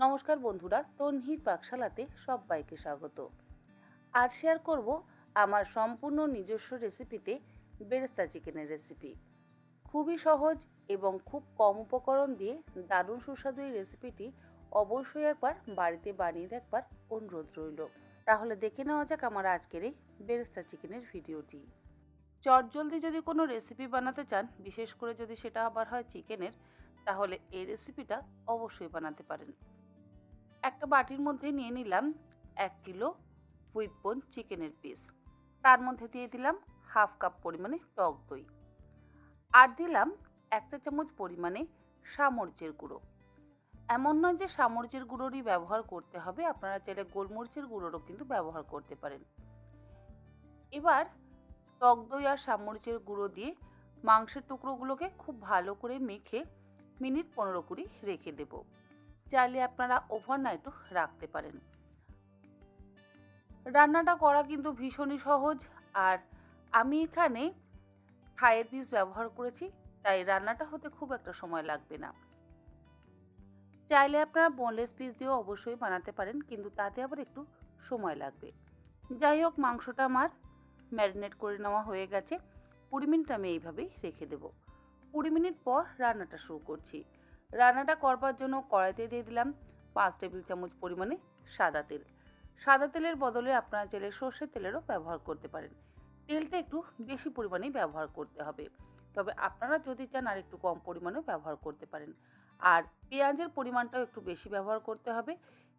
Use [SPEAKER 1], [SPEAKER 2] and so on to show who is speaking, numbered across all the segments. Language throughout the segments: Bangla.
[SPEAKER 1] নমস্কার বন্ধুরা, তন্হির পাকশালাতে সবাইকে স্বাগত। আজ শেয়ার করব আমার সম্পূর্ণ নিজস্ব রেসিপিতে বেরেস্তা চিকেনের রেসিপি। খুবই সহজ এবং খুব কম উপকরণ দিয়ে দারুণ সুস্বাদু এই রেসিপিটি অবশ্যই একবার বাড়িতে বানিয়ে দেখবার অনুরোধ রইল। তাহলে দেখে নেওয়া যাক আমার আজকের এই বেরেস্তা চিকেনের ভিডিওটি। চটজলদি যদি কোনো রেসিপি বানাতে চান, বিশেষ করে যদি সেটা আবার হয় চিকেনের, তাহলে এই রেসিপিটা অবশ্যই বানাতে পারেন। একটা বাটির মধ্যে নিয়ে নিলাম 1 কিলো উইথ বোন চিকেনের পিস। তার মধ্যে দিয়ে দিলাম হাফ কাপ পরিমাণে টক দই, আর দিলাম 1 চা চামচ পরিমাণে সামরিচের গুঁড়ো। এমন নয় যে সামরিচের গুঁড়োরই ব্যবহার করতে হবে, আপনারা চাইলে গোলমরিচের গুঁড়োরও কিন্তু ব্যবহার করতে পারেন। এবার টক দই আর সামরিচের গুঁড়ো দিয়ে মাংসের টুকরোগুলোকে খুব ভালো করে মেখে মিনিট 15-20 রেখে দেব। চাইলে আপনারা ওভারনাইটও রাখতে পারেন। রান্নাটা করা কিন্তু ভীষণই সহজ, আর আমি এখানে থাইয়ের পিস ব্যবহার করেছি, তাই রান্নাটা হতে খুব একটা সময় লাগবে না। চাইলে আপনারা বোনলেস পিস দিয়েও অবশ্যই বানাতে পারেন, কিন্তু তাতে আবার একটু সময় লাগবে। যাই হোক, মাংসটা আমার ম্যারিনেট করে নেওয়া হয়ে গেছে। 20 মিনিট আমি এইভাবেই রেখে দেব। 20 মিনিট পর রান্নাটা শুরু করছি। রান্নাটা করবার জন্য কড়াইতে দিয়ে দিলাম 5 টেবিল চামচ পরিমাণে সাদা তেল। সাদা তেলের বদলে আপনারা চাইলে সর্ষের তেলেরও ব্যবহার করতে পারেন। তেলটা একটু বেশি পরিমাণেই ব্যবহার করতে হবে, তবে আপনারা যদি চান আর একটু কম পরিমাণেও ব্যবহার করতে পারেন। আর পেঁয়াজের পরিমাণটাও একটু বেশি ব্যবহার করতে হবে।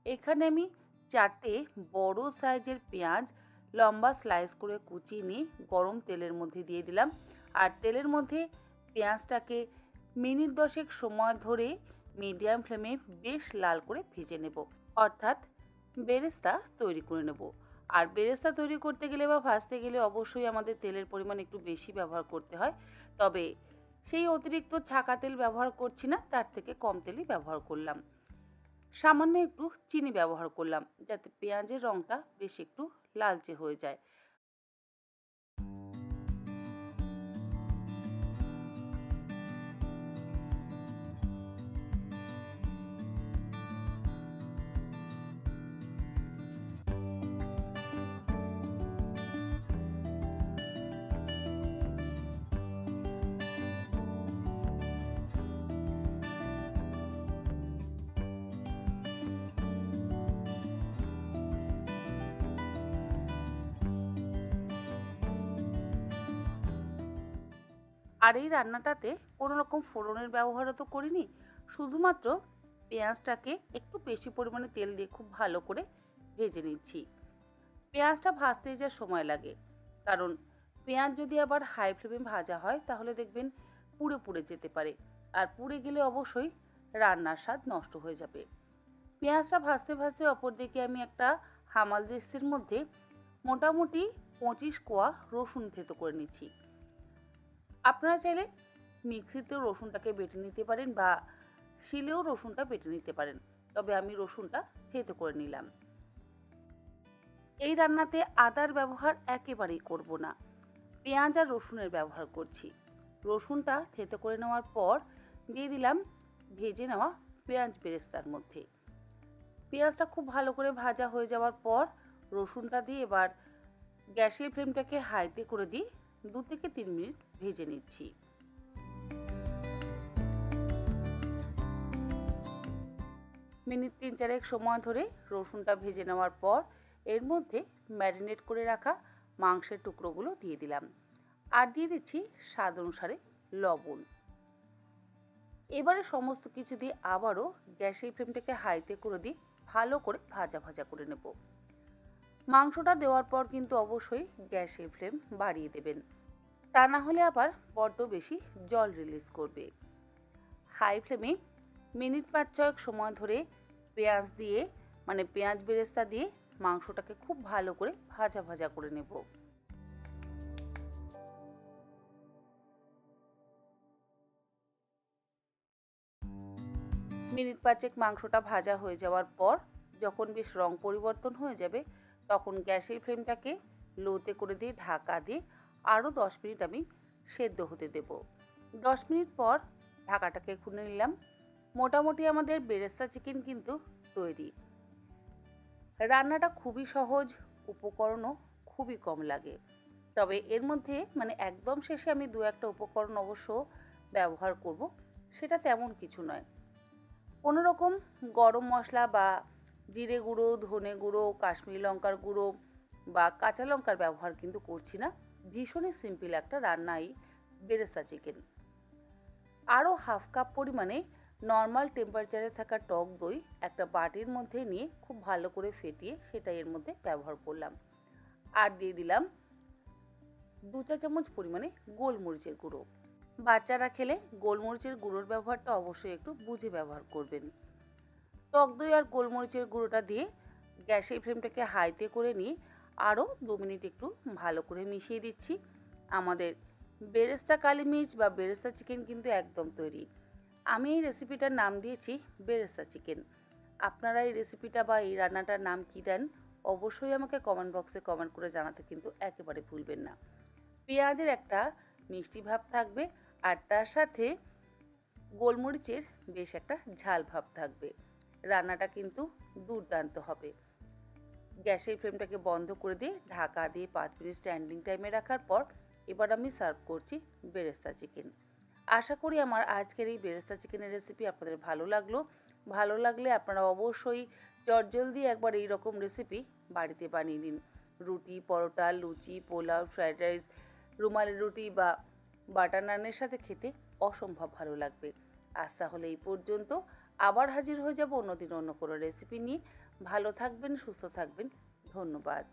[SPEAKER 1] এখানে আমি 4টে বড় সাইজের পেঁয়াজ লম্বা স্লাইস করে কুচিয়ে নিয়ে গরম তেলের মধ্যে দিয়ে দিলাম, আর তেলের মধ্যে পেঁয়াজটাকে মিনিট 10 সময় ধরে মিডিয়াম ফ্লেমে বেশ লাল করে ভেজে নেব, অর্থাৎ বেরেস্তা তৈরি করে নেব। আর বেরেস্তা তৈরি করতে গেলে বা ভাজতে গেলে অবশ্যই আমাদের তেলের পরিমাণ একটু বেশি ব্যবহার করতে হয়, তবে সেই অতিরিক্ত ছাকা তেল ব্যবহার করছি না, তার থেকে কম তেলই ব্যবহার করলাম। সামান্য একটু চিনি ব্যবহার করলাম, যাতে পেঁয়াজের রঙটা বেশ একটু লালচে হয়ে যায়। আর এই রান্নাটাতে কোনো রকম ফোড়নের ব্যবহারও তো করিনি, শুধুমাত্র পেঁয়াজটাকে একটু বেশি পরিমাণে তেল দিয়ে খুব ভালো করে ভেজে নিচ্ছি। পেঁয়াজটা ভাজতে যা সময় লাগে, কারণ পেঁয়াজ যদি আবার হাই ফ্লেমে ভাজা হয় তাহলে দেখবেন পুড়ে পুড়ে যেতে পারে, আর পুড়ে গেলে অবশ্যই রান্নার স্বাদ নষ্ট হয়ে যাবে। পেঁয়াজটা ভাজতে ভাজতে অপর দিকে আমি একটা হামাল দিস্তির মধ্যে মোটামুটি 25 কোয়া রসুন থেতো করে নিচ্ছি। আপনারা চাইলে মিক্সিতেও রসুনটাকে বেটে নিতে পারেন বা শিলেও রসুনটা বেটে নিতে পারেন, তবে আমি রসুনটা থেতো করে নিলাম। এই রান্নাতে আদার ব্যবহার একেবারেই করব না, পেঁয়াজ আর রসুনের ব্যবহার করছি। রসুনটা থেতো করে নেওয়ার পর দিয়ে দিলাম ভেজে নেওয়া পেঁয়াজ বেরেস্তার মধ্যে। পেঁয়াজটা খুব ভালো করে ভাজা হয়ে যাওয়ার পর রসুনটা দিয়ে এবার গ্যাসের ফ্লেমটাকে হাইতে করে দিয়ে 2 থেকে 3 মিনিট ভেজে নিচ্ছি। মিনিট 3-4 সময় ধরে রসুনটা ভেজে নেওয়ার পর এর মধ্যে ম্যারিনেট করে রাখা মাংসের টুকরোগুলো দিয়ে দিলাম, আর দিয়ে দিচ্ছি স্বাদ অনুসারে লবণ। এবারে সমস্ত কিছু দিয়ে আবারও গ্যাসের ফ্লেমটাকে হাইতে করে দিয়ে ভালো করে ভাজা ভাজা করে নেব। মাংসটা দেওয়ার পর কিন্তু অবশ্যই গ্যাসের ফ্লেম বাড়িয়ে দেবেন, তা না হলে আবার বড্ড বেশি জল রিলিজ করবে। হাই ফ্লেমে মিনিট 5-6 সময় ধরে পেঁয়াজ দিয়ে পেঁয়াজ বেরেস্তা দিয়ে মাংসটাকে খুব ভালো করে ভাজা ভাজা করে নেব। মিনিট 5 মাংসটা ভাজা হয়ে যাওয়ার পর যখন বেশ রং পরিবর্তন হয়ে যাবে, তখন গ্যাসের ফ্লেমটাকে লোতে করে দিয়ে ঢাকা দিয়ে আরও 10 মিনিট আমি সেদ্ধ হতে দেব। 10 মিনিট পর ঢাকাটাকে খুলে নিলাম। মোটামুটি আমাদের বেরেস্তা চিকেন কিন্তু তৈরি। রান্নাটা খুবই সহজ, উপকরণও খুবই কম লাগে। তবে এর মধ্যে একদম শেষে আমি দু একটা উপকরণ অবশ্য ব্যবহার করব, সেটা তেমন কিছু নয়। কোনো রকম গরম মশলা বা জিরে গুঁড়ো, ধনে গুঁড়ো, কাশ্মীরি লঙ্কার গুঁড়ো বা কাঁচা লঙ্কার ব্যবহার কিন্তু করছি না। ভীষণই সিম্পল একটা রান্নাই বেরেস্তা চিকেন। আরও হাফ কাপ পরিমাণে নর্মাল টেম্পারেচারে থাকা টক দই একটা বাটির মধ্যে নিয়ে খুব ভালো করে ফেটিয়ে সেটা এর মধ্যে ব্যবহার করলাম। আর দিয়ে দিলাম 2 চা চামচ পরিমাণে গোলমরিচের গুঁড়ো। বাচ্চারা খেলে গোলমরিচের গুঁড়োর ব্যবহারটা অবশ্যই একটু বুঝে ব্যবহার করবেন। টক দই আর গোলমরিচের গুঁড়োটা দিয়ে গ্যাসের ফ্লেমটাকে হাইতে করে নিয়ে আরও 2 মিনিট একটু ভালো করে মিশিয়ে দিচ্ছি। আমাদের বেরেস্তা কালি মির্চ বা বেরেস্তা চিকেন কিন্তু একদম তৈরি। আমি এই রেসিপিটার নাম দিয়েছি বেরেস্তা চিকেন। আপনারা এই রেসিপিটা বা এই রান্নাটার নাম কী দেন অবশ্যই আমাকে কমেন্ট বক্সে কমেন্ট করে জানাতে কিন্তু একেবারে ভুলবেন না। পেঁয়াজের একটা মিষ্টি ভাব থাকবে আর তার সাথে গোলমরিচের বেশ একটা ঝাল ভাব থাকবে। রান্নাটা কিন্তু দুর্দান্ত হবে। গ্যাসের ফ্লেমটাকে বন্ধ করে দিয়ে ঢাকা দিয়ে 5 মিনিট স্ট্যান্ডিং টাইমে রাখার পর এবার আমি সার্ভ করছি বেরেস্তা চিকেন। আশা করি আমার আজকের এই বেরেস্তা চিকেনের রেসিপি আপনাদের ভালো লাগলো। ভালো লাগলে আপনারা অবশ্যই চটজলদি একবার এই রকম রেসিপি বাড়িতে বানিয়ে নিন। রুটি, পরোটা, লুচি, পোলাও, ফ্রাইড রাইস, রুমালি রুটি বা বাটার নানের সাথে খেতে অসম্ভব ভালো লাগবে। আজ তাহলে এই পর্যন্ত। আবার হাজির হয়ে যাব অন্যদিন অন্য কোনো রেসিপি নিয়ে। ভালো থাকবেন, সুস্থ থাকবেন। ধন্যবাদ।